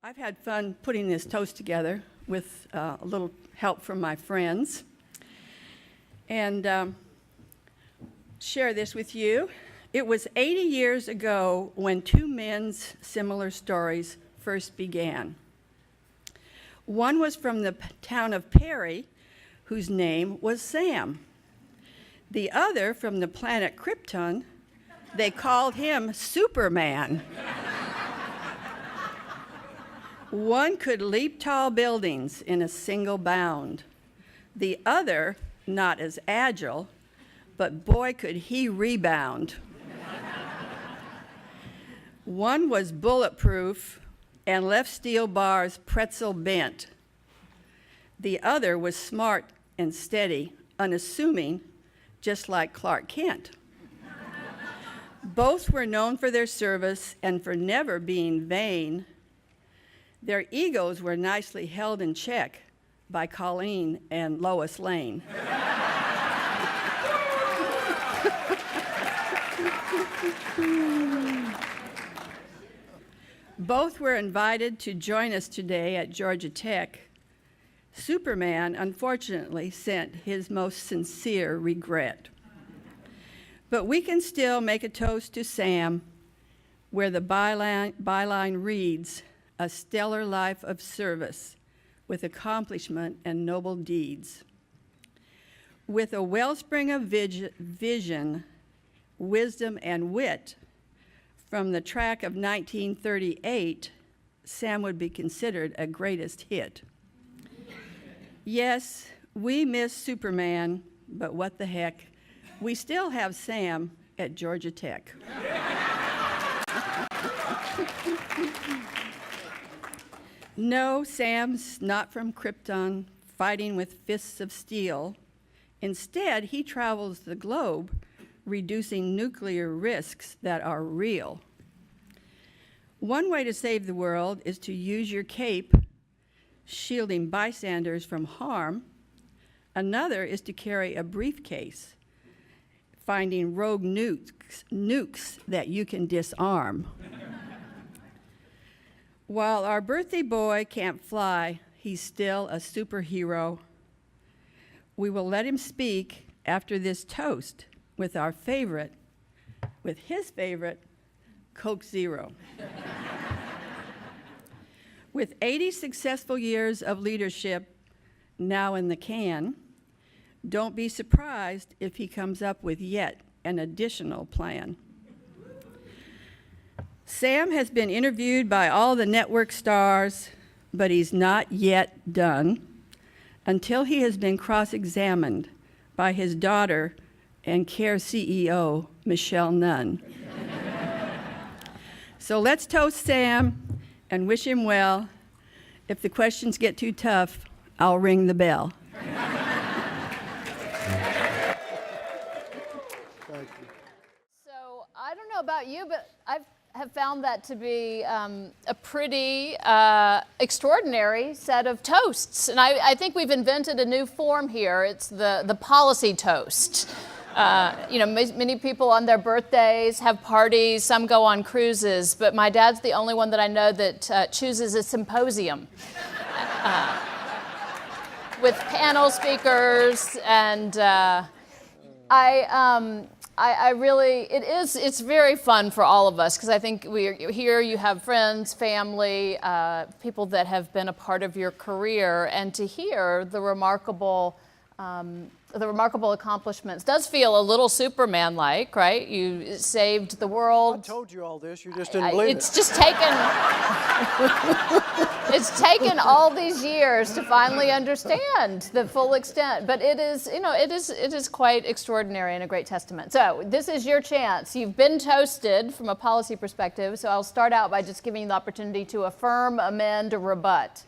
I've had fun putting this toast together with a little help from my friends. And share this with you. It was 80 years ago when two men's similar stories first began. One was from the town of Perry, whose name was Sam. The other from the planet Krypton. They called him Superman. One could leap tall buildings in a single bound. The other, not as agile, but boy could he rebound. One was bulletproof and left steel bars pretzel bent. The other was smart and steady, unassuming, just like Clark Kent. Both were known for their service and for never being vain. Their egos were nicely held in check by Colleen and Lois Lane. Both were invited to join us today at Georgia Tech. Superman, unfortunately, sent his most sincere regret. But we can still make a toast to Sam, where the byline reads, "A stellar life of service with accomplishment and noble deeds." With a wellspring of vision, wisdom, and wit, from the track of 1938, Sam would be considered a greatest hit. Yes, we miss Superman, but what the heck? We still have Sam at Georgia Tech. No, Sam's not from Krypton, fighting with fists of steel. Instead, he travels the globe, reducing nuclear risks that are real. One way to save the world is to use your cape, shielding bystanders from harm. Another is to carry a briefcase, finding rogue nukes that you can disarm. While our birthday boy can't fly, he's still a superhero. We will let him speak after this toast with his favorite, Coke Zero. With 80 successful years of leadership now in the can, don't be surprised if he comes up with yet an additional plan. Sam has been interviewed by all the network stars, but he's not yet done until he has been cross-examined by his daughter and CARE CEO, Michelle Nunn. So let's toast Sam and wish him well. If the questions get too tough, I'll ring the bell. So I don't know about you, but I have found that to be a pretty extraordinary set of toasts. And I think we've invented a new form here. It's the policy toast. Many people on their birthdays have parties, some go on cruises, but my dad's the only one that I know that chooses a symposium with panel speakers, and it's very fun for all of us, because I think here you have friends, family, people that have been a part of your career, and to hear the remarkable accomplishments does feel a little Superman-like, right? You saved the world. I told you all this, you just didn't believe it. It's taken all these years to finally understand the full extent, but it is quite extraordinary and a great testament. So this is your chance. You've been toasted from a policy perspective, so I'll start out by just giving you the opportunity to affirm, amend, or rebut.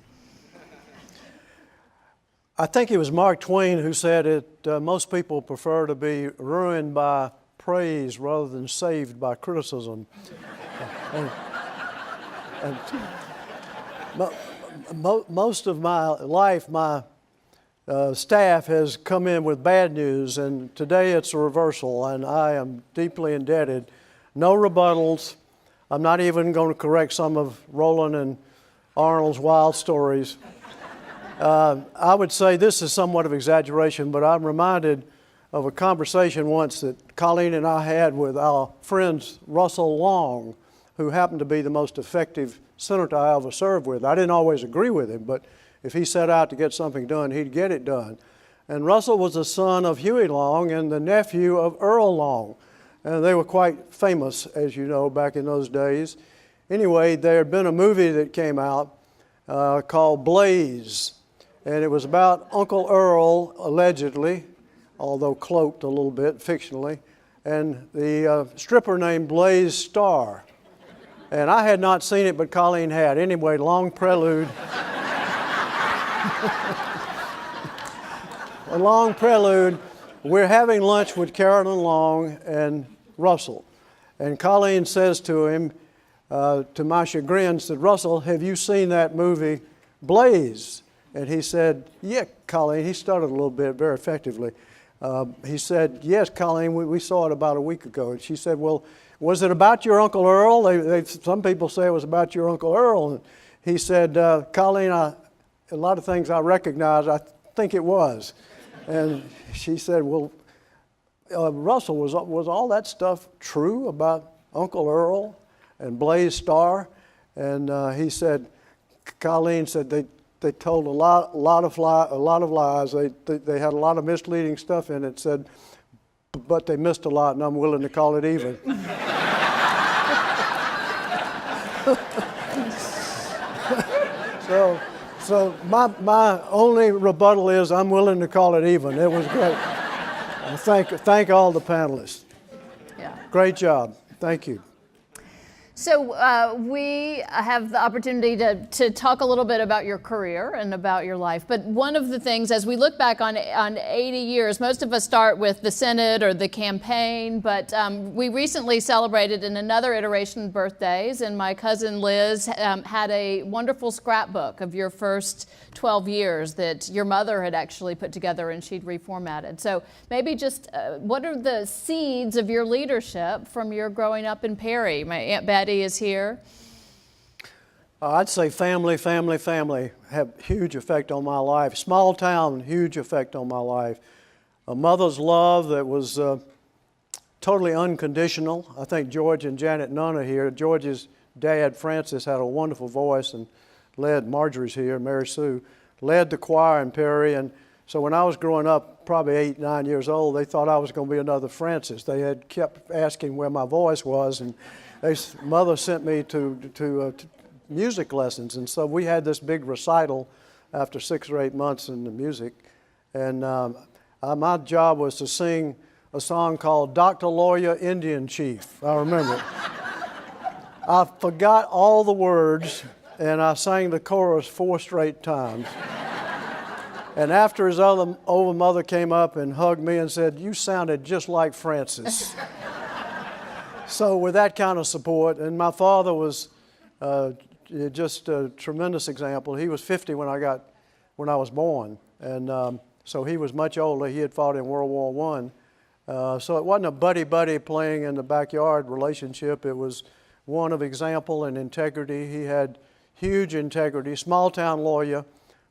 I think it was Mark Twain who said most people prefer to be ruined by praise rather than saved by criticism. Most of my life, my staff has come in with bad news, and today it's a reversal, and I am deeply indebted. No rebuttals. I'm not even going to correct some of Roland and Arnold's Wild Stories. I would say this is somewhat of exaggeration, but I'm reminded of a conversation once that Colleen and I had with our friends Russell Long, who happened to be the most effective senator I ever served with. I didn't always agree with him, but if he set out to get something done, he'd get it done. And Russell was the son of Huey Long and the nephew of Earl Long. And they were quite famous, as you know, back in those days. Anyway, there had been a movie that came out called Blaze. And it was about Uncle Earl, allegedly, although cloaked a little bit fictionally, and the stripper named Blaze Starr. And I had not seen it, but Colleen had. Anyway, long prelude. A long prelude. We're having lunch with Carolyn Long and Russell. And Colleen says to him, to my chagrin, said, "Russell, have you seen that movie, Blaze?" And he said, "Yeah, Colleen." He stuttered a little bit, very effectively. He said, "Yes, Colleen, we saw it about a week ago." And she said, "Well, was it about your Uncle Earl?" Some people say it was about your Uncle Earl. And he said, "Colleen, a lot of things I recognize, I think it was." And she said, "Well, Russell, was all that stuff true about Uncle Earl and Blaze Starr?" And he said, Colleen said, they told a lot of lies. They had a lot of misleading stuff in it. Said, but they missed a lot, and I'm willing to call it even. So my only rebuttal is I'm willing to call it even. It was great. Thank all the panelists. Yeah. Great job. Thank you. So we have the opportunity to talk a little bit about your career and about your life. But one of the things, as we look back on 80 years, most of us start with the Senate or the campaign, but we recently celebrated in another iteration birthdays, and my cousin Liz had a wonderful scrapbook of your first 12 years that your mother had actually put together and she'd reformatted. So maybe just what are the seeds of your leadership from your growing up in Perry? My Aunt Betty is here. I'd say family have huge effect on my life. Small town, huge effect on my life. A mother's love that was totally unconditional. I think George and Janet Nunn are here. George's dad, Francis, had a wonderful voice and Marjorie's here, Mary Sue, led the choir in Perry. And so when I was growing up, probably 8, 9 years old, they thought I was going to be another Francis. They had kept asking where my voice was, and mother sent me to music lessons. And so we had this big recital after 6 or 8 months in the music. And my job was to sing a song called Dr. Lawyer, Indian Chief. I remember it. I forgot all the words, and I sang the chorus 4 straight times. And after his older mother came up and hugged me and said, "You sounded just like Francis." So with that kind of support, and my father was just a tremendous example. He was 50 when I was born, and so he was much older. He had fought in World War I. So it wasn't a buddy playing in the backyard relationship. It was one of example and integrity. He had huge integrity, small town lawyer,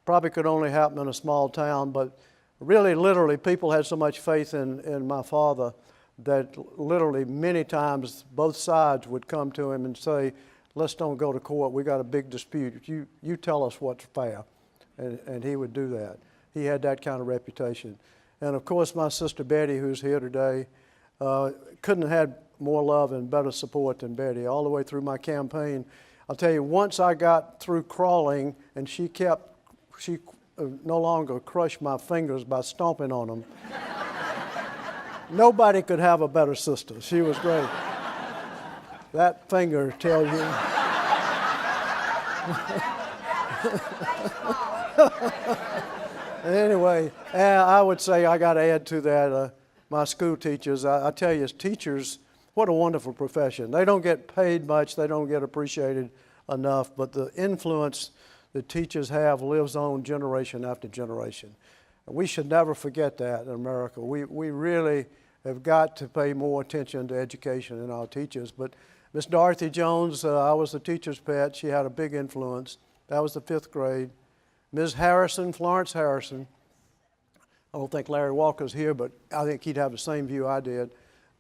probably could only happen in a small town, but really, literally, people had so much faith in my father that literally many times both sides would come to him and say, "Let's don't go to court, we got a big dispute, you tell us what's fair," and he would do that. He had that kind of reputation. And of course, my sister Betty, who's here today, couldn't have had more love and better support than Betty all the way through my campaign. I'll tell you, once I got through crawling and she no longer crushed my fingers by stomping on them, nobody could have a better sister. She was great. That finger tells you. Anyway, I would say I got to add to that my school teachers. I tell you, as teachers, what a wonderful profession. They don't get paid much. They don't get appreciated enough. But the influence that teachers have lives on generation after generation. And we should never forget that in America. We really have got to pay more attention to education and our teachers. But Miss Dorothy Jones, I was the teacher's pet. She had a big influence. That was the 5th grade. Ms. Harrison, Florence Harrison. I don't think Larry Walker's here, but I think he'd have the same view I did.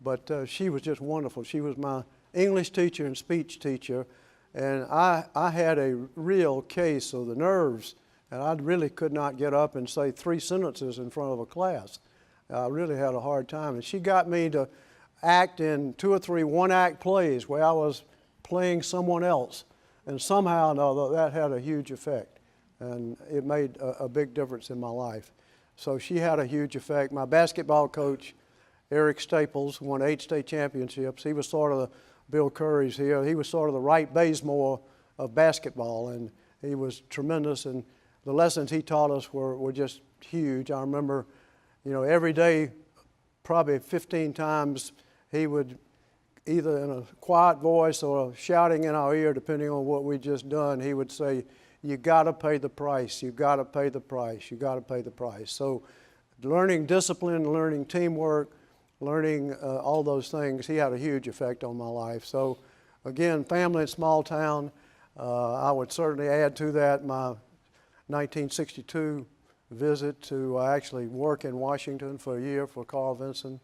But she was just wonderful. She was my English teacher and speech teacher. And I had a real case of the nerves, and I really could not get up and say 3 sentences in front of a class. I really had a hard time. And she got me to act in 2 or 3 one-act plays where I was playing someone else. And somehow or another, that had a huge effect. And it made a big difference in my life. So she had a huge effect. My basketball coach, Eric Staples, won 8 state championships. He was sort of the Bill Curry's here. He was sort of the Wright Bazemore of basketball, and he was tremendous. And the lessons he taught us were just huge. I remember, every day, probably 15 times, he would either in a quiet voice or shouting in our ear, depending on what we'd just done, he would say, "You got to pay the price. You got to pay the price. You got to pay the price." So, learning discipline, learning teamwork, learning all those things, he had a huge effect on my life. So, again, family in small town. I would certainly add to that my 1962 visit to actually work in Washington for a year for Carl Vinson,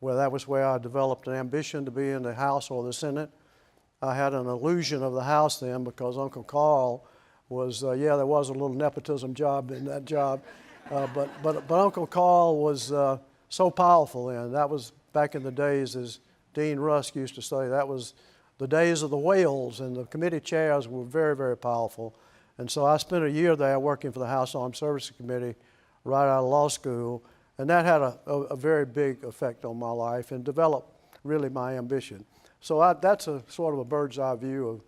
where that was where I developed an ambition to be in the House or the Senate. I had an illusion of the House then because Uncle Carl was, there was a little nepotism job in that job, but Uncle Carl was so powerful then. That was back in the days, as Dean Rusk used to say, that was the days of the whales, and the committee chairs were very, very powerful. And so I spent a year there working for the House Armed Services Committee right out of law school, and that had a very big effect on my life and developed really my ambition. So that's a sort of a bird's eye view of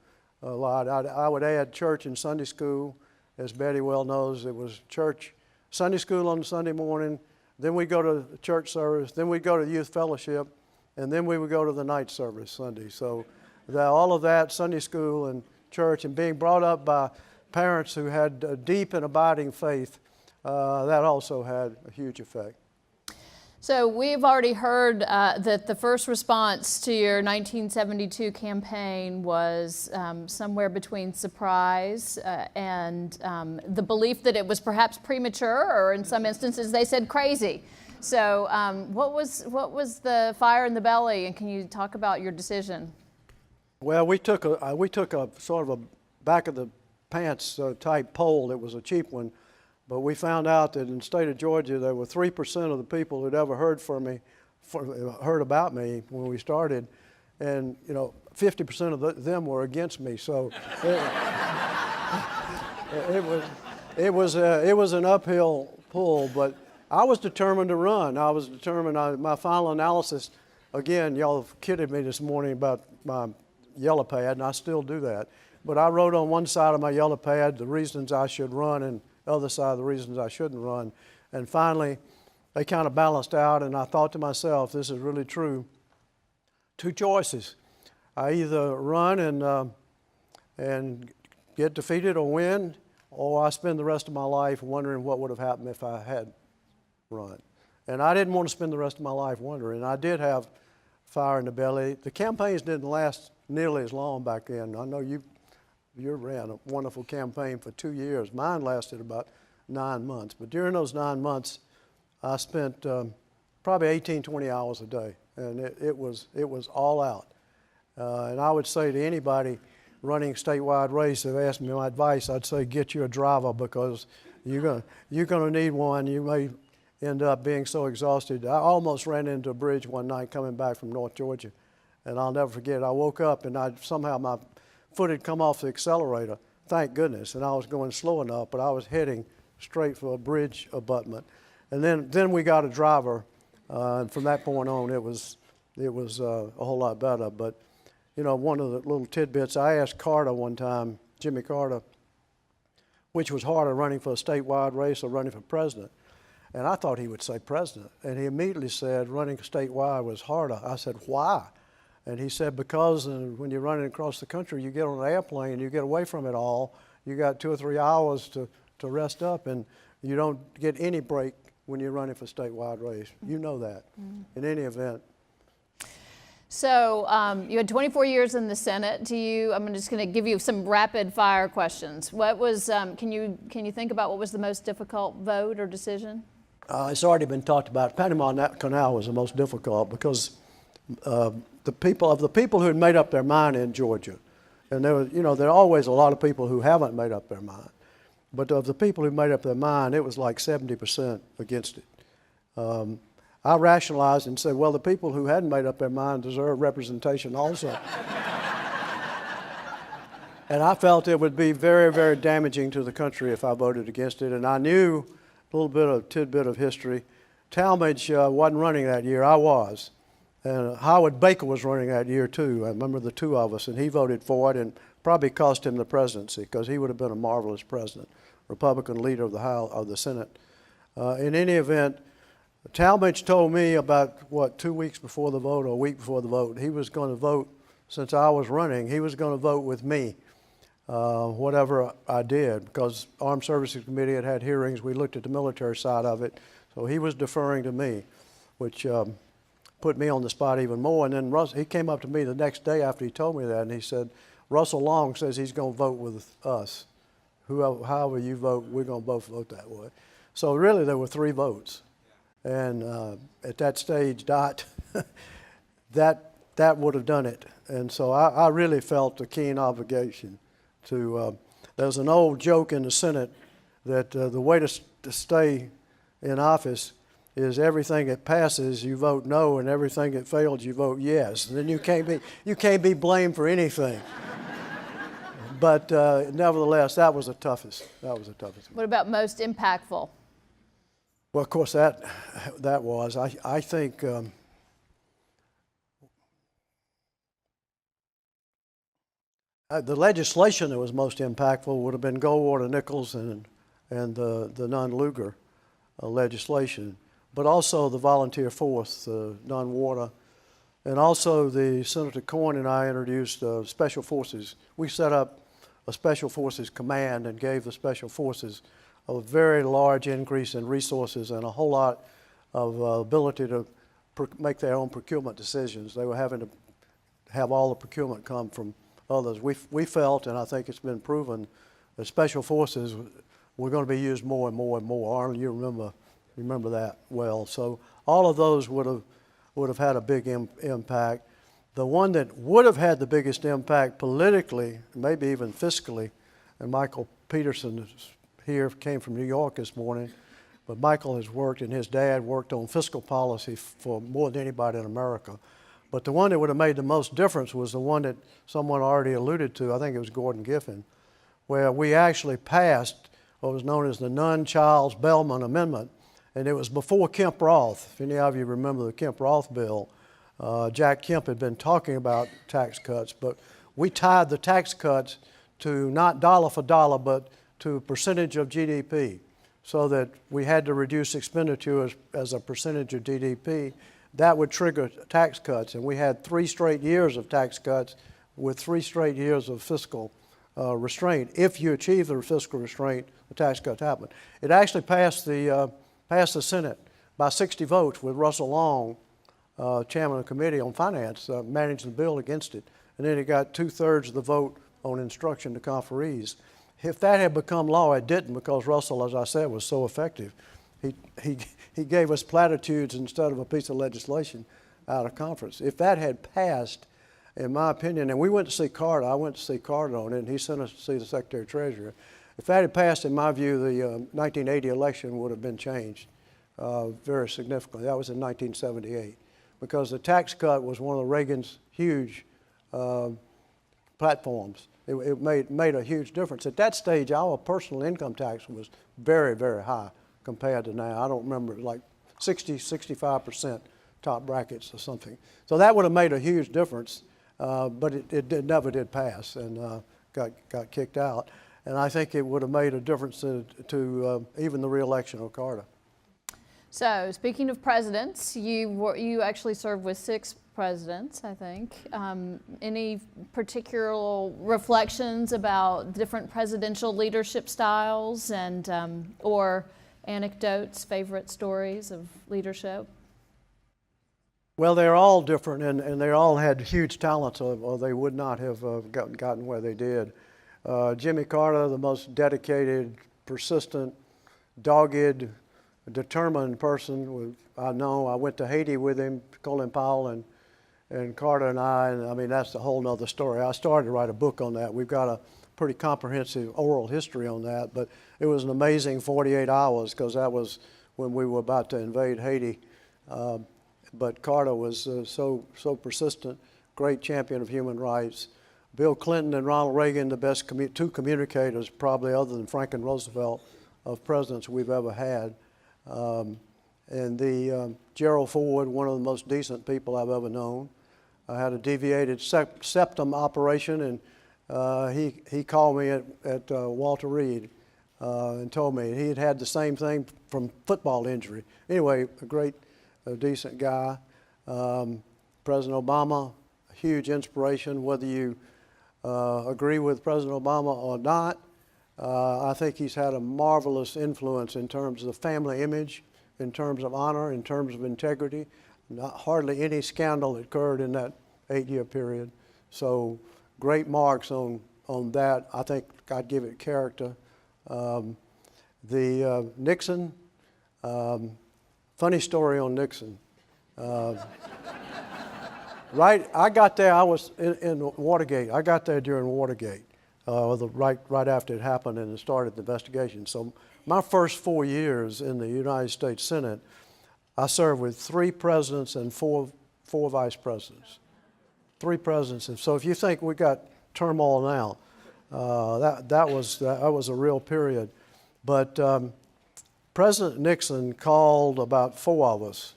a lot. I would add church and Sunday school. As Betty well knows, it was church, Sunday school on Sunday morning, then we go to the church service, then we go to youth fellowship, and then we would go to the night service Sunday. So all of that, Sunday school and church, and being brought up by parents who had a deep and abiding faith, that also had a huge effect. So we've already heard that the first response to your 1972 campaign was somewhere between surprise and the belief that it was perhaps premature, or in some instances they said crazy. So what was the fire in the belly, and can you talk about your decision? Well, we took a sort of a back of the pants type poll. It was a cheap one. But we found out that in the state of Georgia, there were 3% of the people who'd ever heard heard about me when we started, and 50% of them were against me. So it was an uphill pull. But I was determined to run. I was determined. My final analysis, again, y'all have kidded me this morning about my yellow pad, and I still do that. But I wrote on one side of my yellow pad the reasons I should run, and other side, the reasons I shouldn't run. And finally, they kind of balanced out, and I thought to myself, this is really true. 2 choices. I either run and get defeated or win, or I spend the rest of my life wondering what would have happened if I had run. And I didn't want to spend the rest of my life wondering. I did have fire in the belly. The campaigns didn't last nearly as long back then. I know you ran a wonderful campaign for 2 years. Mine lasted about 9 months. But during those 9 months, I spent probably 18, 20 hours a day. And it was all out. And I would say to anybody running a statewide race, if they asked me my advice, I'd say get you a driver, because you're gonna need one. You may end up being so exhausted. I almost ran into a bridge one night coming back from North Georgia. And I'll never forget, I woke up and somehow my foot had come off the accelerator, thank goodness, and I was going slow enough, but I was heading straight for a bridge abutment. And then we got a driver, and from that point on, it was a whole lot better. But one of the little tidbits, I asked Carter one time, Jimmy Carter, which was harder, running for a statewide race or running for president. And I thought he would say president, and he immediately said running statewide was harder. I said, why? And he said, because when you're running across the country, you get on an airplane, you get away from it all. You got 2 or 3 hours to rest up, and you don't get any break when you're running for statewide race. You know that, in any event. So you had 24 years in the Senate. I'm just going to give you some rapid fire questions. What was, can you think about what was the most difficult vote or decision? It's already been talked about. Panama Canal was the most difficult because the people who had made up their mind in Georgia, and there are always a lot of people who haven't made up their mind, but of the people who made up their mind, it was like 70% against it. I rationalized and said, well, the people who hadn't made up their mind deserve representation also. And I felt it would be very, very damaging to the country if I voted against it. And I knew a little bit of tidbit of history. Talmadge wasn't running that year. I was. And Howard Baker was running that year too. I remember the two of us, and he voted for it, and probably cost him the presidency because he would have been a marvelous president, Republican leader of the Senate. In any event, Talmadge told me about, 2 weeks before the vote or a week before the vote, he was going to vote, since I was running, he was going to vote with me, whatever I did, because Armed Services Committee had hearings. We looked at the military side of it, so he was deferring to me, which put me on the spot even more. And then he came up to me the next day after he told me that, and he said, Russell Long says he's going to vote with us. However you vote, we're going to both vote that way. So really there were 3 votes. And at that stage, that would have done it. And so I really felt a keen obligation to, there's an old joke in the Senate that the way to stay in office is everything that passes you vote no, and everything that fails you vote yes. And then you can't be blamed for anything. But nevertheless, that was the toughest. What about most impactful? Well, of course, that was. I think the legislation that was most impactful would have been Goldwater-Nichols and the Nunn-Lugar legislation, but also the volunteer force, the Nunn-Water, and also Senator Corn and I introduced special forces. We set up a special forces command and gave the special forces a very large increase in resources and a whole lot of ability to make their own procurement decisions. They were having to have all the procurement come from others. We felt, and I think it's been proven, that special forces were going to be used more and more and more. Arnold, you remember that well. So all of those would have had a big impact. The one that would have had the biggest impact politically, maybe even fiscally, and Michael Peterson here came from New York this morning, but Michael has worked, and his dad worked on fiscal policy for more than anybody in America. But the one that would have made the most difference was the one that someone already alluded to, I think it was Gordon Giffen, where we actually passed what was known as the Nunn-Childs-Bellman Amendment, and it was before Kemp Roth. If any of you remember the Kemp Roth bill, Jack Kemp had been talking about tax cuts, but we tied the tax cuts to not dollar for dollar, but to a percentage of GDP, so that we had to reduce expenditure as a percentage of GDP. That would trigger tax cuts, and we had 3 straight years of tax cuts with 3 straight years of fiscal restraint. If you achieve the fiscal restraint, the tax cuts happen. It actually passed the Senate by 60 votes with Russell Long, chairman of the Committee on Finance, managing the bill against it. And then it got 2/3 of the vote on instruction to conferees. If that had become law, it didn't, because Russell, as I said, was so effective. He gave us platitudes instead of a piece of legislation out of conference. If that had passed, in my opinion, and we went to see Carter, I went to see Carter on it, and he sent us to see the Secretary of Treasury. If that had passed, in my view, the 1980 election would have been changed very significantly. That was in 1978, because the tax cut was one of Reagan's huge platforms. It made a huge difference. At that stage, our personal income tax was very, very high compared to now. I don't remember, like 60, 65% top brackets or something. So that would have made a huge difference, but it never did pass, and got kicked out. And I think it would have made a difference to even the re-election of Carter. So, speaking of presidents, you actually served with 6 presidents, I think. Any particular reflections about different presidential leadership styles and or anecdotes, favorite stories of leadership? Well, they're all different, and they all had huge talents, or they would not have gotten where they did. Jimmy Carter, the most dedicated, persistent, dogged, determined person I know. I went to Haiti with him, Colin Powell and Carter and I mean, that's a whole nother story. I started to write a book on that. We've got a pretty comprehensive oral history on that, but it was an amazing 48 hours because that was when we were about to invade Haiti. But Carter was so persistent, great champion of human rights. Bill Clinton and Ronald Reagan, the best two communicators, probably other than Franklin Roosevelt, of presidents we've ever had. Gerald Ford, one of the most decent people I've ever known. I had a deviated septum operation, and he called me at Walter Reed and told me he had had the same thing from football injury. Anyway, a decent guy. President Obama, a huge inspiration, whether you agree with President Obama or not. I think he's had a marvelous influence in terms of the family image, in terms of honor, in terms of integrity. Hardly any scandal occurred in that 8-year period. So great marks on that. I think I'd give it character. Nixon, funny story on Nixon. Right, I got there, I was in Watergate. I got there during Watergate, right after it happened and it started the investigation. So my first 4 years in the United States Senate, I served with 3 presidents and four vice presidents. 3 presidents. And so if you think we got turmoil now, that was a real period. But President Nixon called about 4 of us.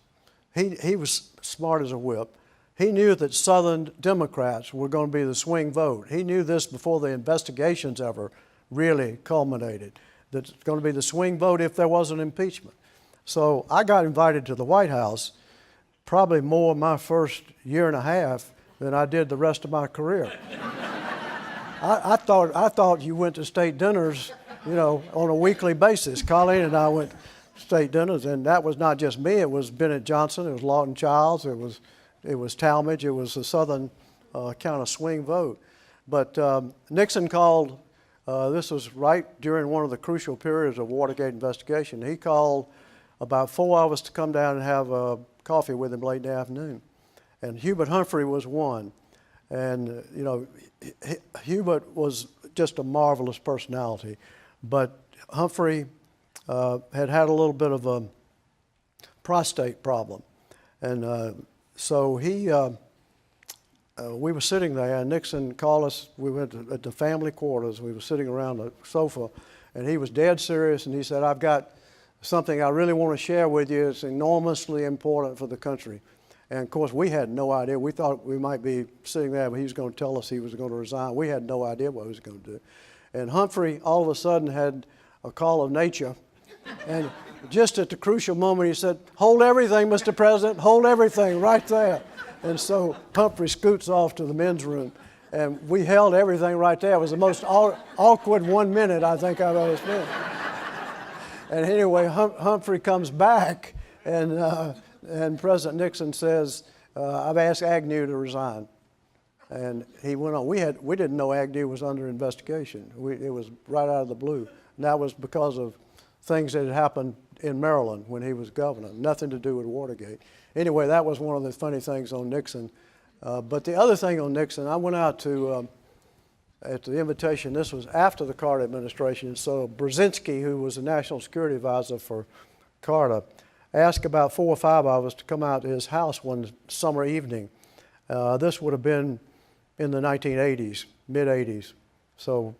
He was smart as a whip. He knew that Southern Democrats were going to be the swing vote. He knew this before the investigations ever really culminated, that it's going to be the swing vote if there was an impeachment. So I got invited to the White House probably more my first year and a half than I did the rest of my career. I thought you went to state dinners, on a weekly basis. Colleen and I went to state dinners, and that was not just me. It was Bennett Johnson, it was Lawton Childs, it was Talmadge, it was a Southern kind of swing vote. But Nixon called, this was right during one of the crucial periods of Watergate investigation. He called about 4 of us to come down and have coffee with him late in the afternoon. And Hubert Humphrey was one. And, Hubert was just a marvelous personality. But Humphrey had a little bit of a prostate problem. And so we were sitting there, and Nixon called us. We went at the family quarters. We were sitting around the sofa, and he was dead serious, and he said, I've got something I really want to share with you. It's enormously important for the country. And of course, we had no idea. We thought we might be sitting there, but he was going to tell us he was going to resign. We had no idea what he was going to do. And Humphrey all of a sudden had a call of nature. And just at the crucial moment, he said, hold everything, Mr. President, hold everything right there. And so Humphrey scoots off to the men's room. And we held everything right there. It was the most awkward 1 minute I think I've ever spent. And anyway, Humphrey comes back, and President Nixon says, I've asked Agnew to resign. And he went on. We didn't know Agnew was under investigation. It was right out of the blue. And that was because of things that had happened in Maryland when he was governor. Nothing to do with Watergate. Anyway, that was one of the funny things on Nixon. But the other thing on Nixon, I went out to, at the invitation, this was after the Carter administration, so Brzezinski, who was the national security advisor for Carter, asked about 4 or 5 of us to come out to his house one summer evening. This would have been in the 1980s, mid-80s. So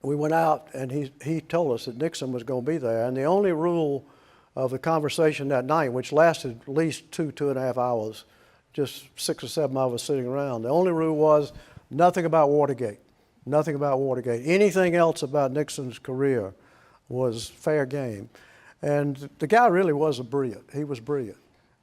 we went out, and he told us that Nixon was going to be there. And the only rule of the conversation that night, which lasted at least 2.5 hours, just 6 or 7 of us sitting around, the only rule was nothing about Watergate, nothing about Watergate. Anything else about Nixon's career was fair game. And the guy really was brilliant. He was brilliant.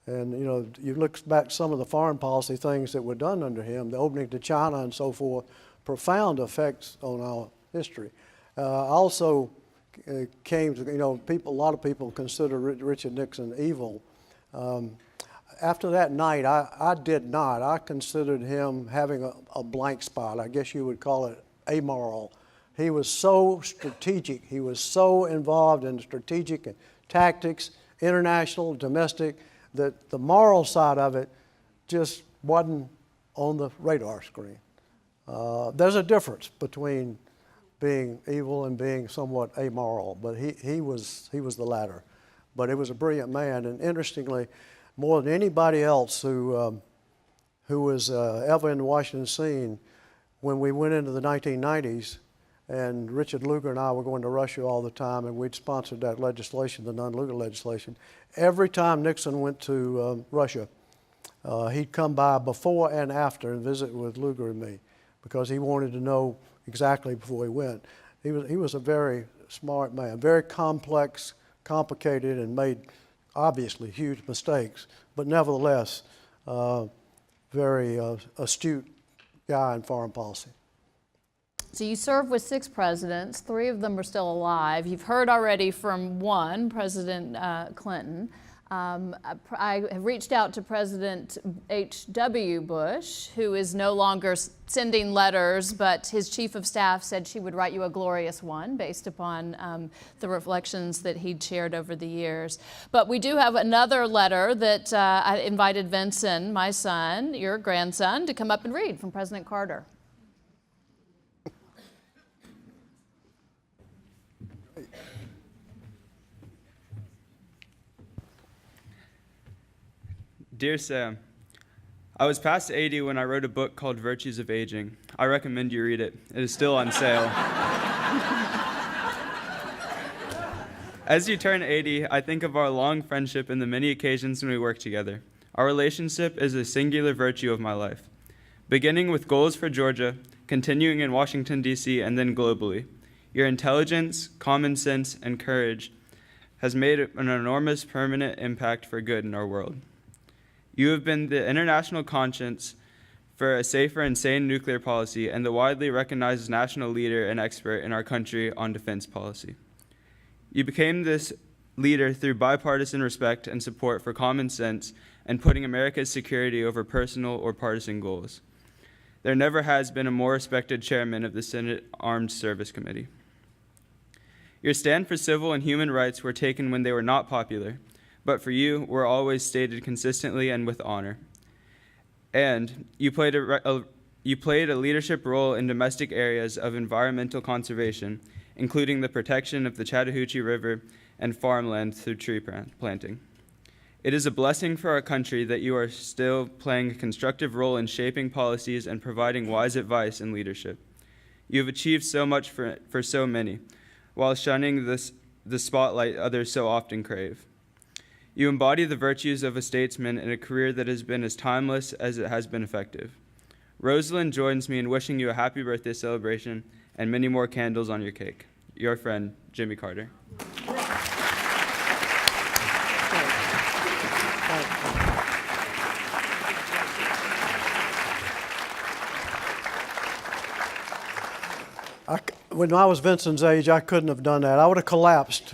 And, you look back at some of the foreign policy things that were done under him, the opening to China and so forth, profound effects on our history. Also came to, a lot of people consider Richard Nixon evil. After that night, I did not. I considered him having a blank spot. I guess you would call it amoral. He was so strategic. He was so involved in strategic and tactics, international, domestic, that the moral side of it just wasn't on the radar screen. There's a difference between being evil and being somewhat amoral, but he was the latter. But he was a brilliant man, and interestingly, more than anybody else who was ever in the Washington scene, when we went into the 1990s, and Richard Lugar and I were going to Russia all the time, and we'd sponsored that legislation, the Nunn-Lugar legislation. Every time Nixon went to Russia, he'd come by before and after and visit with Lugar and me, because he wanted to know exactly before he went. He was a very smart man, very complex, complicated, and made obviously huge mistakes, but nevertheless, very astute guy in foreign policy. So you served with 6 presidents. 3 of them are still alive. You've heard already from one, President Clinton. I have reached out to President H.W. Bush, who is no longer sending letters, but his chief of staff said she would write you a glorious one based upon the reflections that he'd shared over the years. But we do have another letter that I invited Vincent, my son, your grandson, to come up and read from President Carter. Dear Sam, I was past 80 when I wrote a book called Virtues of Aging. I recommend you read it. It is still on sale. As you turn 80, I think of our long friendship and the many occasions when we work together. Our relationship is a singular virtue of my life. Beginning with goals for Georgia, continuing in Washington, D.C., and then globally, your intelligence, common sense, and courage has made an enormous permanent impact for good in our world. You have been the international conscience for a safer and sane nuclear policy and the widely recognized national leader and expert in our country on defense policy. You became this leader through bipartisan respect and support for common sense and putting America's security over personal or partisan goals. There never has been a more respected chairman of the Senate Armed Service Committee. Your stand for civil and human rights were taken when they were not popular, but for you were always stated consistently and with honor. And you played a leadership role in domestic areas of environmental conservation, including the protection of the Chattahoochee River and farmland through tree planting. It is a blessing for our country that you are still playing a constructive role in shaping policies and providing wise advice and leadership. You have achieved so much for so many, while shunning the spotlight others so often crave. You embody the virtues of a statesman in a career that has been as timeless as it has been effective. Rosalind joins me in wishing you a happy birthday celebration and many more candles on your cake. Your friend, Jimmy Carter. When I was Vincent's age, I couldn't have done that. I would have collapsed.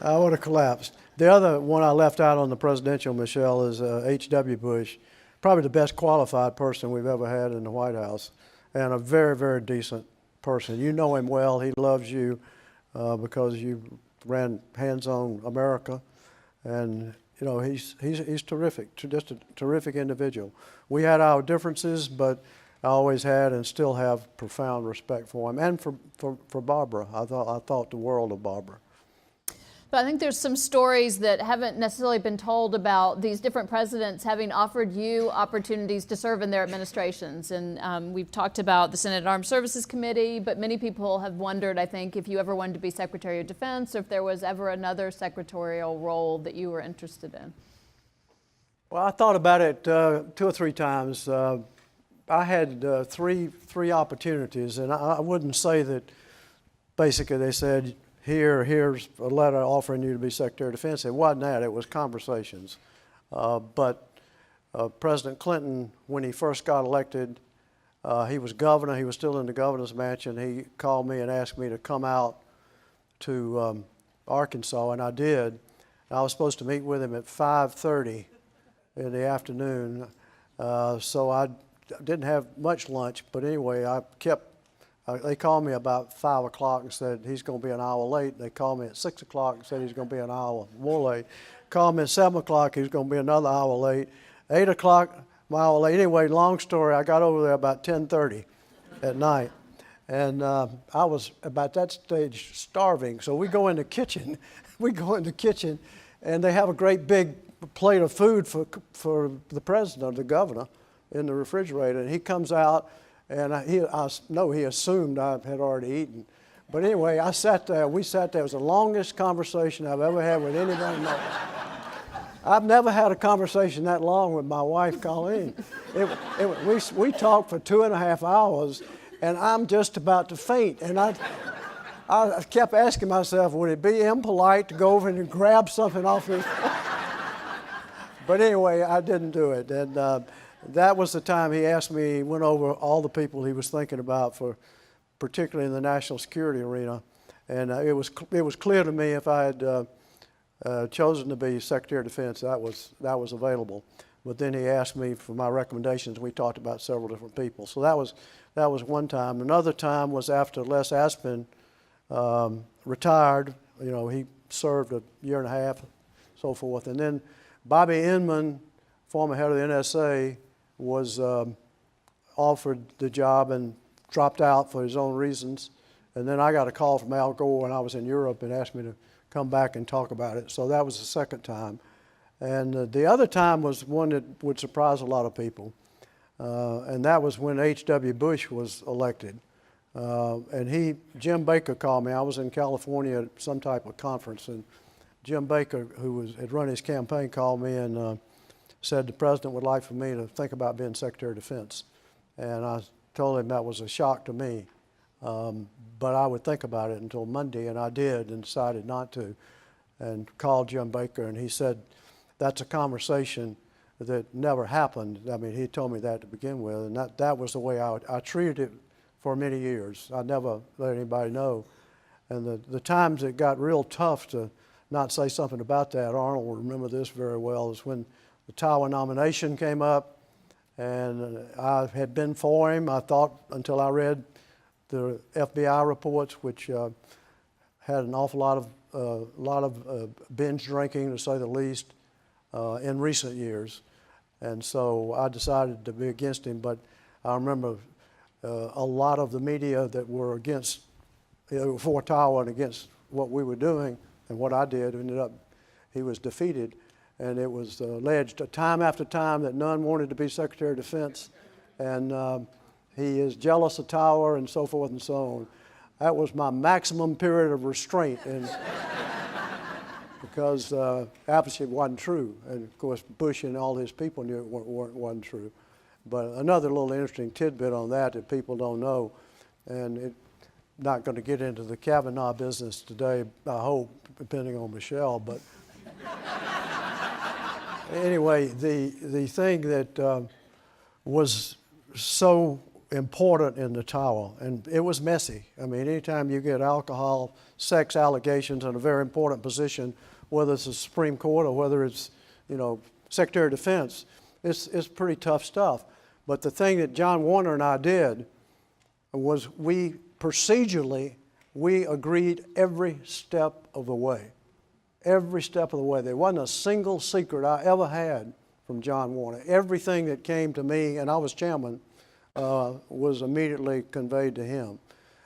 I would have collapsed. The other one I left out on the presidential, Michelle, is H.W. Bush, probably the best qualified person we've ever had in the White House, and a very, very decent person. You know him well. He loves you because you ran Hands on America, and you know he's terrific, just a terrific individual. We had our differences, but I always had and still have profound respect for him, and for Barbara. I thought the world of Barbara. But I think there's some stories that haven't necessarily been told about these different presidents having offered you opportunities to serve in their administrations. And we've talked about the Senate Armed Services Committee, but many people have wondered, I think, if you ever wanted to be Secretary of Defense or if there was ever another secretarial role that you were interested in. Well, I thought about it 2 or 3 times. I had three opportunities, and I wouldn't say that basically they said, here's a letter offering you to be Secretary of Defense. It wasn't that. It was conversations. But President Clinton, when he first got elected, he was governor. He was still in the governor's mansion. He called me and asked me to come out to Arkansas, and I did. I was supposed to meet with him at 5:30 in the afternoon, so I didn't have much lunch. But anyway, they called me about 5 o'clock and said he's going to be an hour late. They called me at 6 o'clock and said he's going to be an hour more late. Called me at 7 o'clock, he's going to be another hour late. 8 o'clock, an hour late. Anyway, long story, I got over there about 10:30 at night. And I was, about that stage, starving. So we go in the kitchen. And they have a great big plate of food for the president, the governor, in the refrigerator. And he comes out, and I know he assumed I had already eaten. But anyway, we sat there. It was the longest conversation I've ever had with anybody. I've never had a conversation that long with my wife, Colleen. We talked for 2.5 hours, and I'm just about to faint. And I kept asking myself, would it be impolite to go over and grab something off his... But anyway, I didn't do it. And that was the time he asked me, he went over all the people he was thinking about, particularly in the national security arena. And it was clear to me if I had chosen to be Secretary of Defense, that was available. But then he asked me for my recommendations. We talked about several different people. So that was one time. Another time was after Les Aspin retired. You know, he served a year and a half, so forth. And then Bobby Inman, former head of the NSA, was offered the job and dropped out for his own reasons. And then I got a call from Al Gore when I was in Europe and asked me to come back and talk about it. So that was the second time. And the other time was one that would surprise a lot of people. And that was when H.W. Bush was elected. And Jim Baker called me. I was in California at some type of conference, and Jim Baker, who had run his campaign, called me and said the president would like for me to think about being Secretary of Defense. And I told him that was a shock to me, but I would think about it until Monday, and I did, and decided not to, and called Jim Baker, and he said, that's a conversation that never happened. I mean, he told me that to begin with, and that was the way I treated it for many years. I never let anybody know. And the times it got real tough to not say something about that, Arnold will remember this very well, is when the Tower nomination came up, and I had been for him, I thought, until I read the FBI reports, which had an awful lot of binge drinking, to say the least, in recent years. And so I decided to be against him. But I remember a lot of the media that were against, for Tower and against what we were doing and what I did, ended up, he was defeated. And it was alleged time after time that Nunn wanted to be Secretary of Defense. And he is jealous of Tower and so forth and so on. That was my maximum period of restraint. And because obviously it wasn't true. And of course, Bush and all his people knew it wasn't true. But another little interesting tidbit on that people don't know, and not going to get into the Kavanaugh business today, I hope, depending on Michelle, but anyway, the thing that was so important in the Tower, and it was messy. I mean, anytime you get alcohol, sex allegations in a very important position, whether it's the Supreme Court or whether it's, Secretary of Defense, it's pretty tough stuff. But the thing that John Warner and I did was we agreed every step of the way. Every step of the way. There wasn't a single secret I ever had from John Warner. Everything that came to me, and I was chairman, was immediately conveyed to him.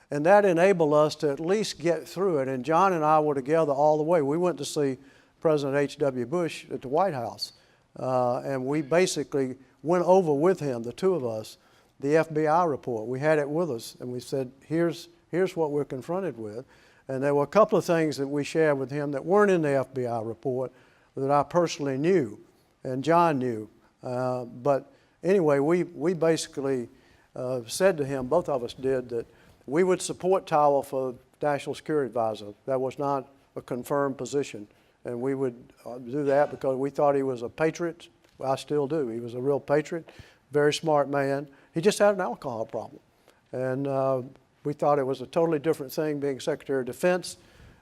And that enabled us to at least get through it. And John and I were together all the way. We went to see President H.W. Bush at the White House. And we basically went over with him, the two of us, the FBI report. We had it with us, and we said, here's what we're confronted with. And there were a couple of things that we shared with him that weren't in the FBI report that I personally knew, and John knew. But anyway, we basically said to him, both of us did, that we would support Tower for National Security Advisor. That was not a confirmed position. And we would do that because we thought he was a patriot. Well, I still do. He was a real patriot, very smart man. He just had an alcohol problem. And we thought it was a totally different thing being Secretary of Defense.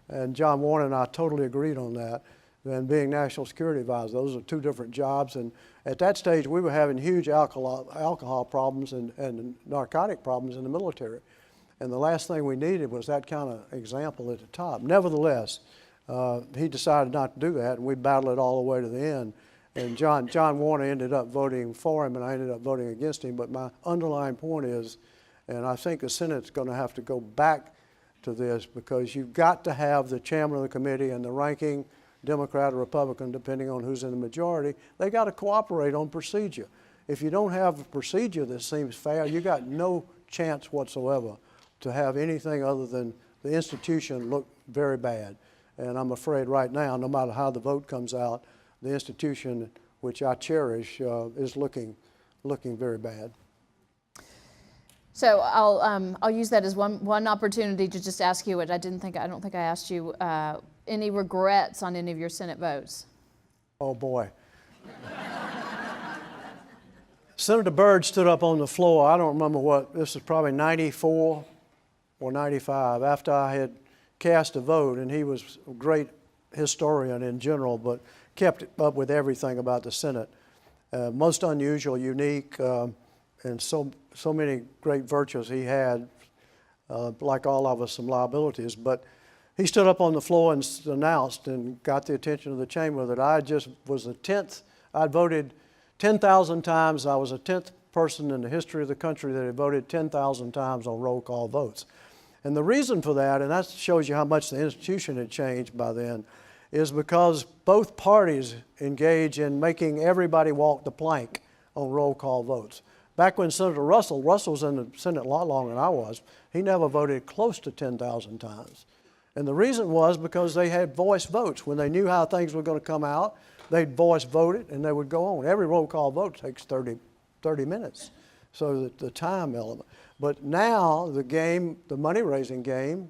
And John Warner and I totally agreed on that. than being National Security Advisor. Those are two different jobs, and at that stage we were having huge alcohol problems and narcotic problems in the military. And the last thing we needed was that kind of example at the top. Nevertheless, he decided not to do that, and we battled it all the way to the end. And John Warner ended up voting for him, and I ended up voting against him. But my underlying point is, and I think the Senate's going to have to go back to this, because you've got to have the chairman of the committee and the ranking Democrat or Republican, depending on who's in the majority, they got to cooperate on procedure. If you don't have a procedure that seems fair, you got no chance whatsoever to have anything other than the institution look very bad. And I'm afraid right now, no matter how the vote comes out, the institution, which I cherish, is looking very bad. So I'll use that as one opportunity to just ask you what I don't think I asked you. Any regrets on any of your Senate votes? Oh boy. Senator Byrd stood up on the floor. I don't remember this was probably 94 or 95, after I had cast a vote, and he was a great historian in general, but kept up with everything about the Senate. Most unusual, unique, and so many great virtues he had, like all of us, some liabilities. But he stood up on the floor and announced and got the attention of the chamber that I just was the 10th. I'd voted 10,000 times. I was the 10th person in the history of the country that had voted 10,000 times on roll call votes. And the reason for that, and that shows you how much the institution had changed by then, is because both parties engage in making everybody walk the plank on roll call votes. Back when Senator Russell was in the Senate a lot longer than I was, he never voted close to 10,000 times. And the reason was because they had voice votes. When they knew how things were going to come out, they'd voice vote it and they would go on. Every roll call vote takes 30 minutes, so that the time element. But now the game, the money-raising game,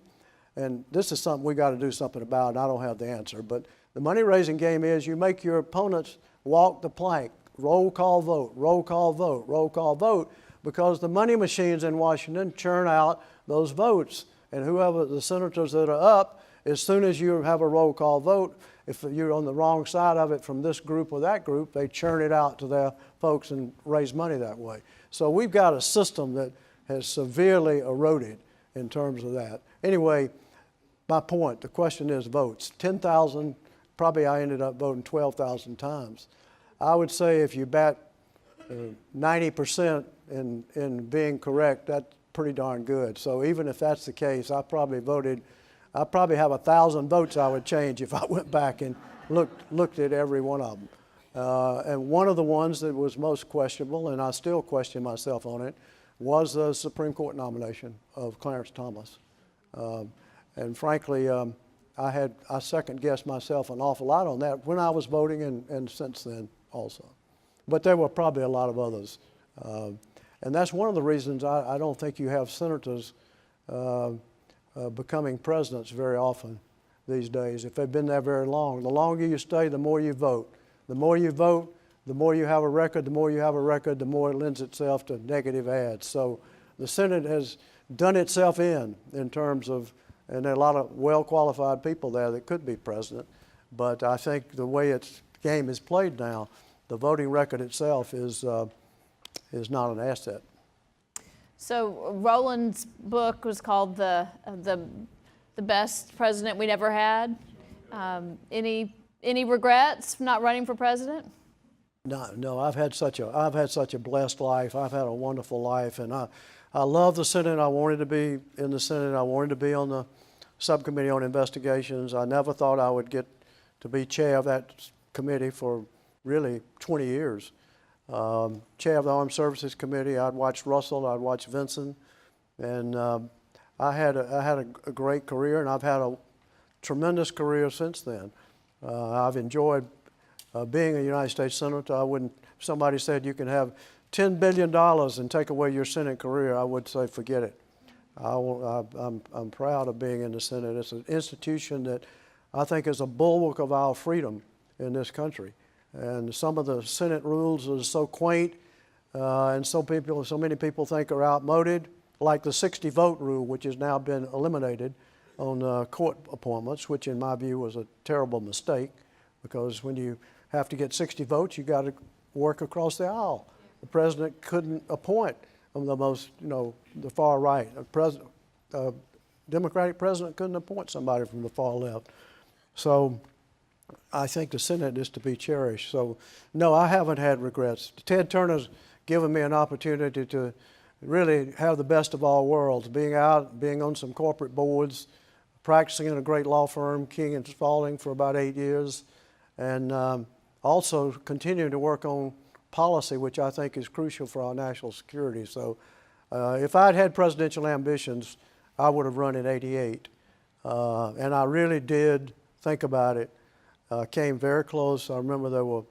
and this is something we got to do something about, and I don't have the answer, but the money-raising game is you make your opponents walk the plank, roll call vote, roll call vote, roll call vote, because the money machines in Washington churn out those votes. And whoever, the senators that are up, as soon as you have a roll call vote, if you're on the wrong side of it from this group or that group, they churn it out to their folks and raise money that way. So we've got a system that has severely eroded in terms of that. Anyway, my point, the question is votes. 10,000, probably I ended up voting 12,000 times. I would say if you bet 90% in being correct, that's pretty darn good. So even if that's the case, I probably have 1,000 votes I would change if I went back and looked at every one of them. And one of the ones that was most questionable, and I still question myself on it, was the Supreme Court nomination of Clarence Thomas. And frankly, I second-guessed myself an awful lot on that when I was voting and since then also. But there were probably a lot of others. And that's one of the reasons I don't think you have senators becoming presidents very often these days, if they've been there very long. The longer you stay, the more you vote. The more you vote, the more you have a record. The more you have a record, the more it lends itself to negative ads. So the Senate has done itself in terms of, and there are a lot of well-qualified people there that could be president. But I think the way its game is played now, the voting record itself is not an asset. So Roland's book was called the best president we never had. Any regrets not running for president? No. I've had such a blessed life. I've had a wonderful life, and I love the Senate. I wanted to be in the Senate. I wanted to be on the subcommittee on investigations. I never thought I would get to be chair of that committee for really 20 years. Chair of the Armed Services Committee. I'd watched Russell. I'd watched Vinson, and I had a great career, and I've had a tremendous career since then. I've enjoyed being a United States Senator. If somebody said you can have $10 billion and take away your Senate career, I would say forget it. I'm proud of being in the Senate. It's an institution that I think is a bulwark of our freedom in this country. And some of the Senate rules are so quaint, and so many people think are outmoded, like the 60-vote rule, which has now been eliminated on court appointments, which in my view was a terrible mistake. because when you have to get 60 votes, you got to work across the aisle. The president couldn't appoint the far right. A Democratic president couldn't appoint somebody from the far left. So I think the Senate is to be cherished. So no, I haven't had regrets. Ted Turner's given me an opportunity to really have the best of all worlds, being out, being on some corporate boards, practicing in a great law firm, King and Spalding, for about 8 years, and also continuing to work on policy, which I think is crucial for our national security. So if I'd had presidential ambitions, I would have run in '88. And I really did think about it. Came very close. I remember there were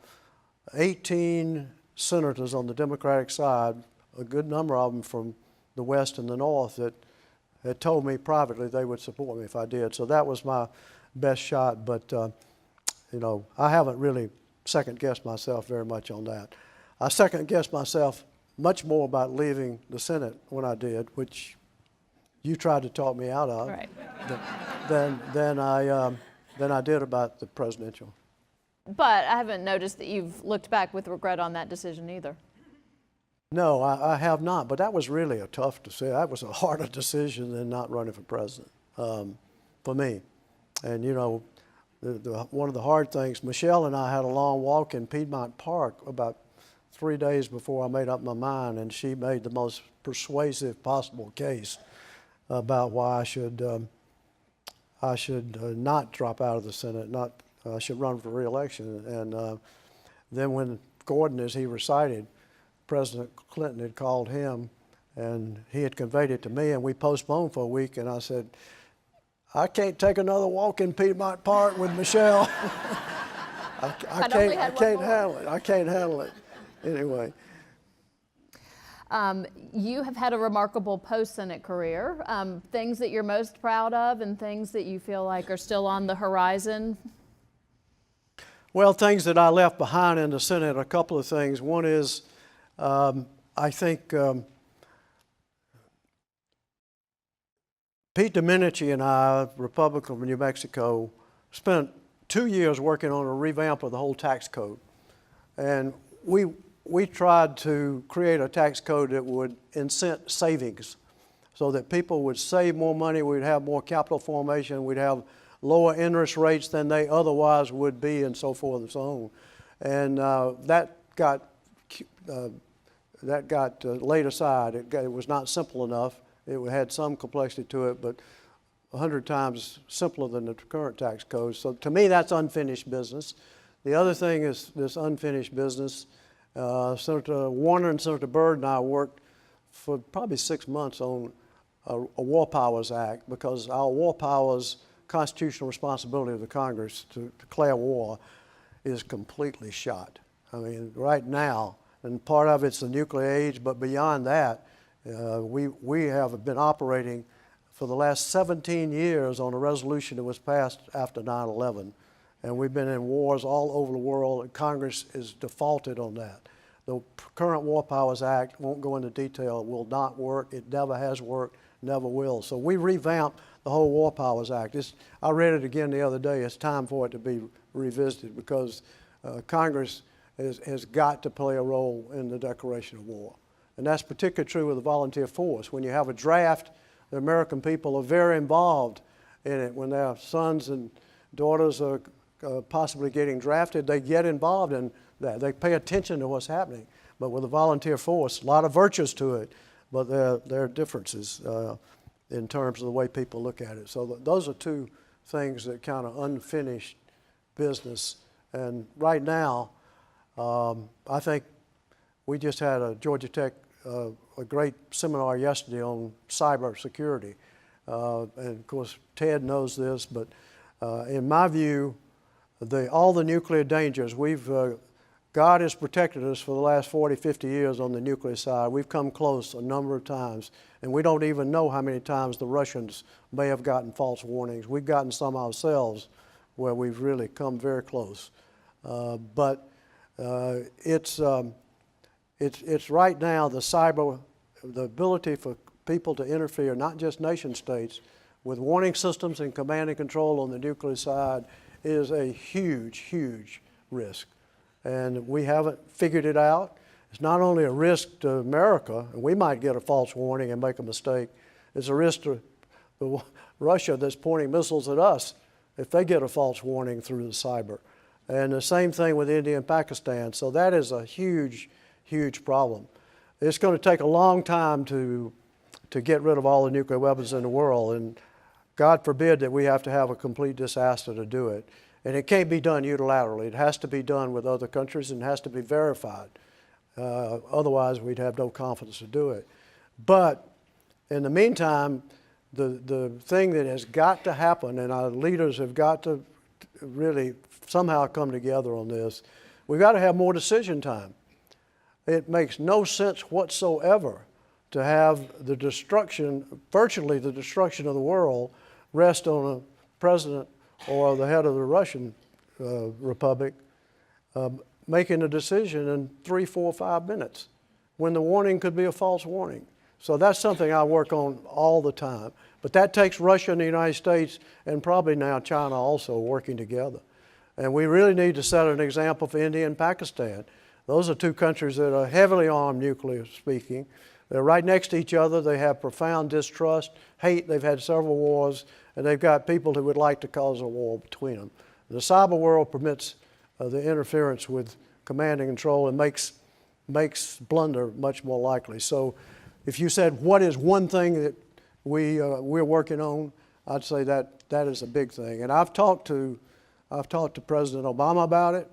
18 senators on the Democratic side, a good number of them from the West and the North, that had told me privately they would support me if I did. So that was my best shot. But, I haven't really second-guessed myself very much on that. I second-guessed myself much more about leaving the Senate when I did, which you tried to talk me out of, Right. than I did about the presidential. But I haven't noticed that you've looked back with regret on that decision either. No, I have not, but that was really a tough decision. That was a harder decision than not running for president for me. And, one of the hard things, Michelle and I had a long walk in Piedmont Park about 3 days before I made up my mind, and she made the most persuasive possible case about why I should not drop out of the Senate, I should run for re-election. And then when Gordon, as he recited, President Clinton had called him, and he had conveyed it to me, and we postponed for a week, and I said, I can't take another walk in Piedmont Park with Michelle. I can't handle it. I can't handle it. Anyway. You have had a remarkable post-Senate career. Things that you're most proud of and things that you feel like are still on the horizon? Well, things that I left behind in the Senate, a couple of things. One is, I think Pete Domenici and I, Republican from New Mexico, spent 2 years working on a revamp of the whole tax code. And we tried to create a tax code that would incent savings so that people would save more money, we'd have more capital formation, we'd have lower interest rates than they otherwise would be, and so forth and so on. And that got laid aside. It was not simple enough. It had some complexity to it, but 100 times simpler than the current tax code. So to me, that's unfinished business. The other thing is this unfinished business. Senator Warner and Senator Byrd and I worked for probably 6 months on a War Powers Act, because our War Powers constitutional responsibility of the Congress to declare war is completely shot. I mean, right now, and part of it's the nuclear age, but beyond that, we have been operating for the last 17 years on a resolution that was passed after 9/11. And we've been in wars all over the world, and Congress is defaulted on that. The current War Powers Act, won't go into detail, will not work. It never has worked, never will. So we revamped the whole War Powers Act. I read it again the other day. It's time for it to be revisited, because Congress has got to play a role in the declaration of war. And that's particularly true with the volunteer force. When you have a draft, the American people are very involved in it. When their sons and daughters are possibly getting drafted, they get involved in that. They pay attention to what's happening. But with the volunteer force, a lot of virtues to it, but there are differences in terms of the way people look at it. So those are two things that kind of unfinished business. And right now, I think we just had a Georgia Tech, a great seminar yesterday on cyber security. And of course, Ted knows this, but in my view, all the nuclear dangers, God has protected us for the last 40, 50 years on the nuclear side. We've come close a number of times, and we don't even know how many times the Russians may have gotten false warnings. We've gotten some ourselves where we've really come very close. But it's right now the ability for people to interfere, not just nation states, with warning systems and command and control on the nuclear side is a huge, huge risk. And we haven't figured it out. It's not only a risk to America, and we might get a false warning and make a mistake. It's a risk to Russia that's pointing missiles at us if they get a false warning through the cyber. And the same thing with India and Pakistan. So that is a huge, huge problem. It's going to take a long time to get rid of all the nuclear weapons in the world. And God forbid that we have to have a complete disaster to do it. And it can't be done unilaterally. It has to be done with other countries and has to be verified. Otherwise, we'd have no confidence to do it. But in the meantime, the thing that has got to happen, and our leaders have got to really somehow come together on this, we've got to have more decision time. It makes no sense whatsoever to have the destruction, virtually the destruction of the world, rest on a president or the head of the Russian Republic making a decision in 3, 4, 5 minutes when the warning could be a false warning. So that's something I work on all the time. But that takes Russia and the United States and probably now China also working together. And we really need to set an example for India and Pakistan. Those are two countries that are heavily armed, nuclear speaking. They're right next to each other. They have profound distrust, hate. They've had several wars, and they've got people who would like to cause a war between them. The cyber world permits the interference with command and control and makes blunder much more likely. So if you said, what is one thing that we're working on, I'd say that is a big thing. And I've talked to President Obama about it,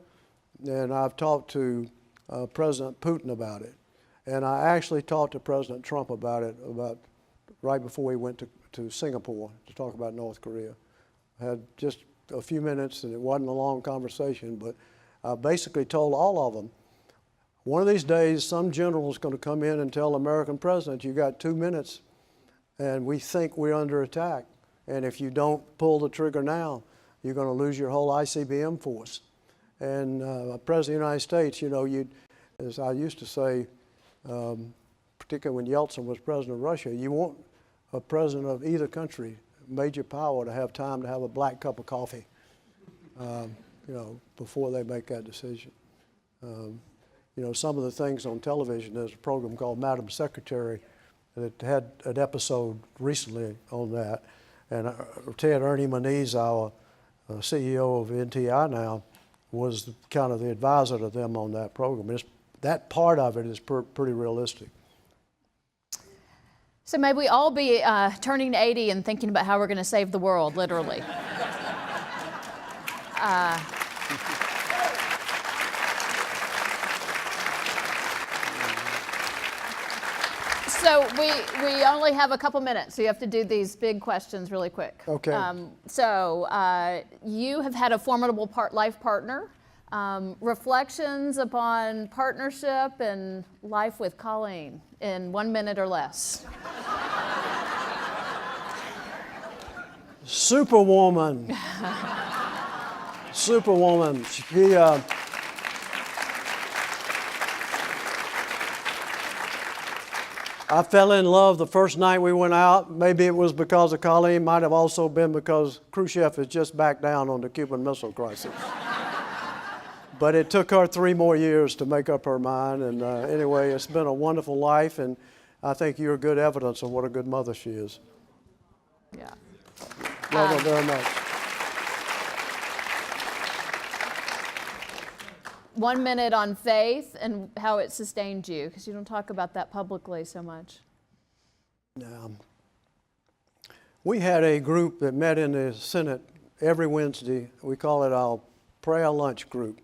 and I've talked to President Putin about it. And I actually talked to President Trump about it right before we went to Singapore to talk about North Korea. I had just a few minutes, and it wasn't a long conversation, but I basically told all of them, one of these days some general is going to come in and tell the American president, you got 2 minutes and we think we're under attack. And if you don't pull the trigger now, you're going to lose your whole ICBM force. And President of the United States, you know, as I used to say, particularly when Yeltsin was president of Russia, you want a president of either country, major power, to have time to have a black cup of coffee, you know, before they make that decision. You know, some of the things on television, there's a program called Madam Secretary that had an episode recently on that. And Ted Ernie Moniz, our CEO of NTI now, was kind of the advisor to them on that program. That part of it is pretty realistic. So may we all be turning to 80 and thinking about how we're going to save the world, literally. So we only have a couple minutes, so you have to do these big questions really quick. Okay. You have had a formidable life partner. Reflections upon partnership and life with Colleen in 1 minute or less. Superwoman. Superwoman. I fell in love the first night we went out. Maybe it was because of Colleen, might have also been because Khrushchev has just backed down on the Cuban Missile Crisis. But it took her 3 more years to make up her mind. And anyway, it's been a wonderful life, and I think you're good evidence of what a good mother she is. Yeah. Love her very much. 1 minute on faith and how it sustained you, because you don't talk about that publicly so much. We had a group that met in the Senate every Wednesday. We call it our prayer lunch group.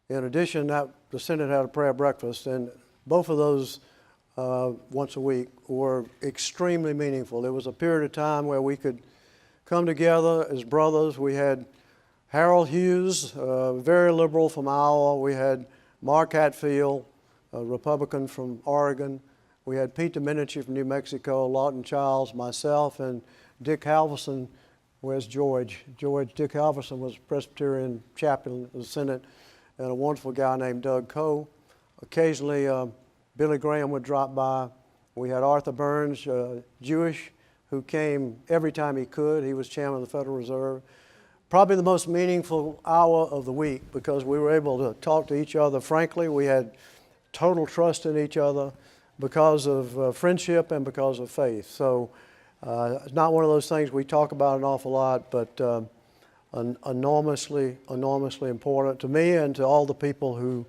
In addition, the Senate had a prayer breakfast, and both of those once a week were extremely meaningful. There was a period of time where we could come together as brothers. We had Harold Hughes, very liberal from Iowa. We had Mark Hatfield, a Republican from Oregon. We had Pete Domenici from New Mexico, Lawton Childs, myself, and Dick Halverson. Where's George? Dick Halverson was Presbyterian chaplain of the Senate, and a wonderful guy named Doug Coe. Occasionally, Billy Graham would drop by. We had Arthur Burns, Jewish, who came every time he could. He was chairman of the Federal Reserve. probably the most meaningful hour of the week because we were able to talk to each other frankly. We had total trust in each other because of friendship and because of faith. So it's not one of those things we talk about an awful lot, but enormously important to me and to all the people who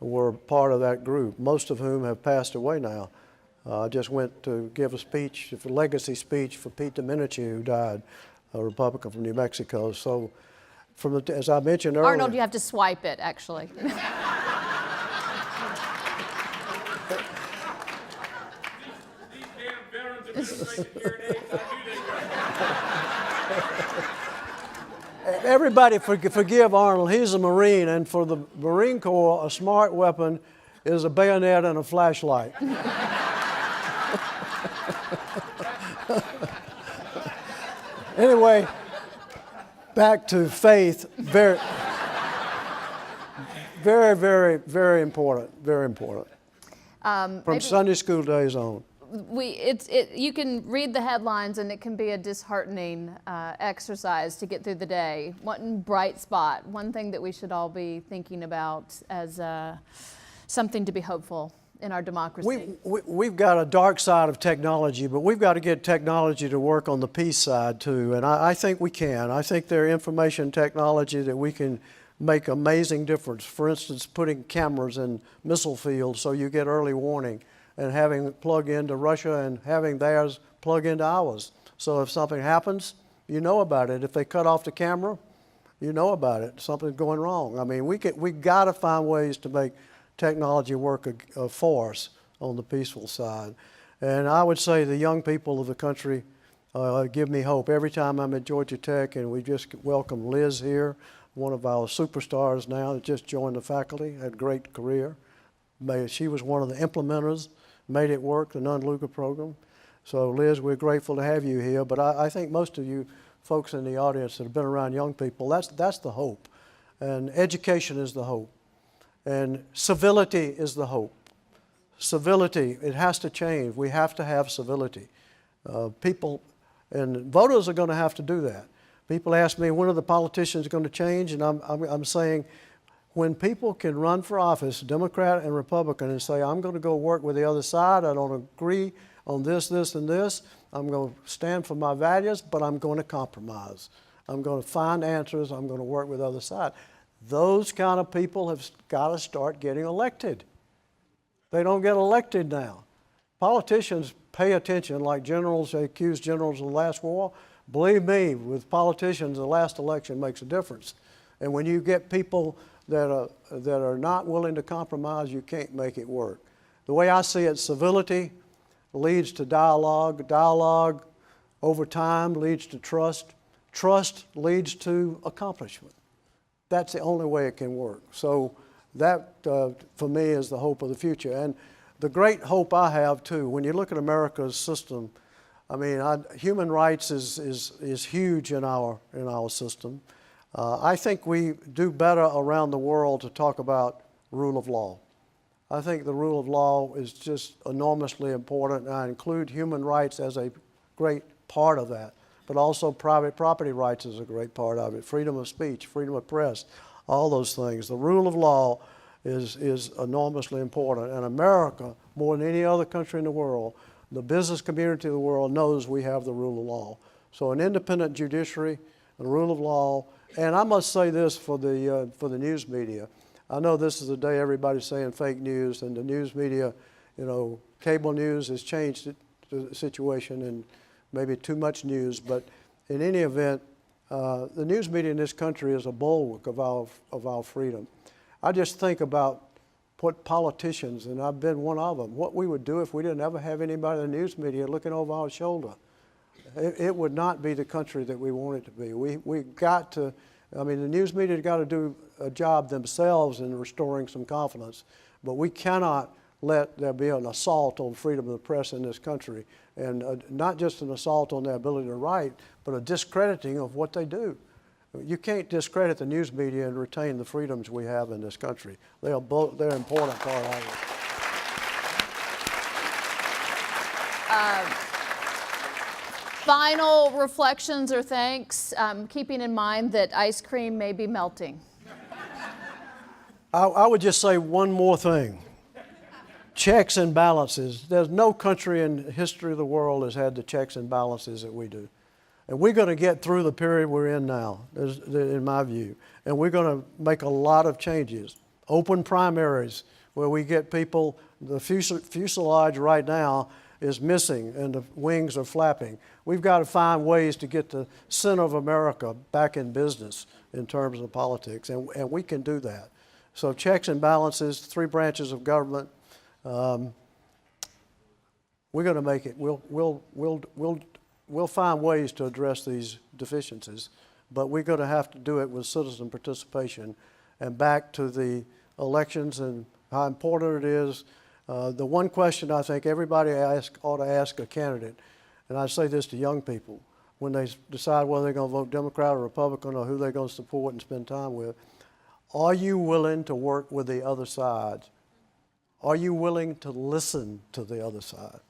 were part of that group, most of whom have passed away now. I just went to give a speech, a legacy speech for Pete Domenici, who died, a Republican from New Mexico. So, as I mentioned earlier, Arnold, you have to swipe it, actually. everybody forgive Arnold. He's a Marine, and for the Marine Corps, a smart weapon is a bayonet and a flashlight. Anyway, back to faith. Very important. Very important. From Sunday school days on. You can read the headlines and it can be a disheartening exercise to get through the day. One bright spot, one thing that we should all be thinking about as something to be hopeful in our democracy. We've got a dark side of technology, but we've got to get technology to work on the peace side too, and I think we can. I think there are information technology that we can make amazing difference. For instance, putting cameras in missile fields so you get early warning, and having it plug into Russia and having theirs plug into ours. So if something happens, you know about it. If they cut off the camera, you know about it. Something's going wrong. I mean, we got to find ways to make technology work for us on the peaceful side. And I would say the young people of the country give me hope. Every time I'm at Georgia Tech, and we just welcome Liz here, one of our superstars now that just joined the faculty, had a great career. She was one of the implementers, made it work, the Nunn program. So Liz, we're grateful to have you here, but I think most of you folks in the audience that have been around young people, that's the hope. And education is the hope. And civility is the hope. Civility, it has to change. We have to have civility. People, and voters are going to have to do that. People ask me, when are the politicians going to change? And I'm saying, when people can run for office, Democrat and Republican, and say, I'm going to go work with the other side, I don't agree on this, this, and this, I'm going to stand for my values, but I'm going to compromise. I'm going to find answers, I'm going to work with the other side. Those kind of people have got to start getting elected. They don't get elected now. Politicians pay attention, like generals, they accuse generals of the last war. Believe me, with politicians, the last election makes a difference. And when you get people that are not willing to compromise, you can't make it work. The way I see it, civility leads to dialogue. Dialogue over time leads to trust. Trust leads to accomplishment. That's the only way it can work. So that, for me, is the hope of the future. And the great hope I have, too, when you look at America's system, I mean, human rights is huge in our system. I think we do better around the world to talk about rule of law. I think the rule of law is just enormously important, and I include human rights as a great part of that. But also private property rights is a great part of it. Freedom of speech, freedom of press, all those things. The rule of law is enormously important. And America, more than any other country in the world, the business community of the world knows we have the rule of law. So an independent judiciary, the rule of law, and I must say this for the news media. I know this is the day everybody's saying fake news, and the news media, cable news has changed the situation and maybe too much news, but in any event, the news media in this country is a bulwark of our freedom. I just think about what politicians, and I've been one of them, what we would do if we didn't ever have anybody in the news media looking over our shoulder. It would not be the country that we want it to be. We've got to, the news media got to do a job themselves in restoring some confidence, but we cannot let there be an assault on freedom of the press in this country, and not just an assault on their ability to write, but a discrediting of what they do. You can't discredit the news media and retain the freedoms we have in this country. They're an important part of it. final reflections or thanks, keeping in mind that ice cream may be melting? I would just say one more thing. Checks and balances. There's no country in the history of the world has had the checks and balances that we do. And we're going to get through the period we're in now, in my view. And we're going to make a lot of changes. Open primaries, where we get people, the fuselage right now is missing and the wings are flapping. We've got to find ways to get the center of America back in business in terms of politics, and we can do that. So checks and balances, 3 branches of government. We're going to make it. We'll find ways to address these deficiencies, but we're going to have to do it with citizen participation. And back to the elections and how important it is. The one question I think everybody ought to ask a candidate, and I say this to young people, when they decide whether they're going to vote Democrat or Republican or who they're going to support and spend time with, are you willing to work with the other side? Are you willing to listen to the other side?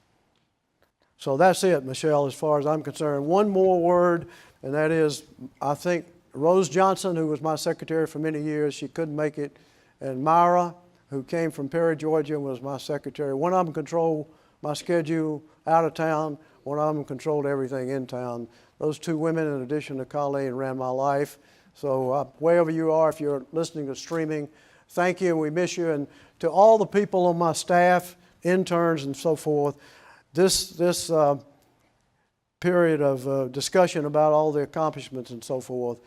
So that's it, Michelle, as far as I'm concerned. One more word, and that is, I think Rose Johnson, who was my secretary for many years, she couldn't make it, and Myra, who came from Perry, Georgia, and was my secretary. One of them controlled my schedule out of town. One of them controlled everything in town. Those 2 women, in addition to Colleen, ran my life. So wherever you are, if you're listening to streaming, thank you, and we miss you. And to all the people on my staff, interns and so forth, this period of discussion about all the accomplishments and so forth,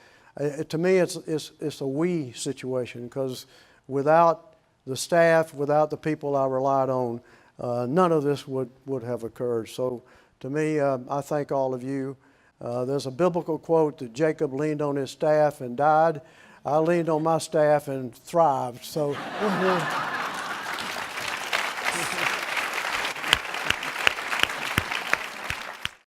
to me it's a we situation, because without the staff, without the people I relied on, none of this would have occurred. So to me, I thank all of you. There's a biblical quote that Jacob leaned on his staff and died. I leaned on my staff and thrived. So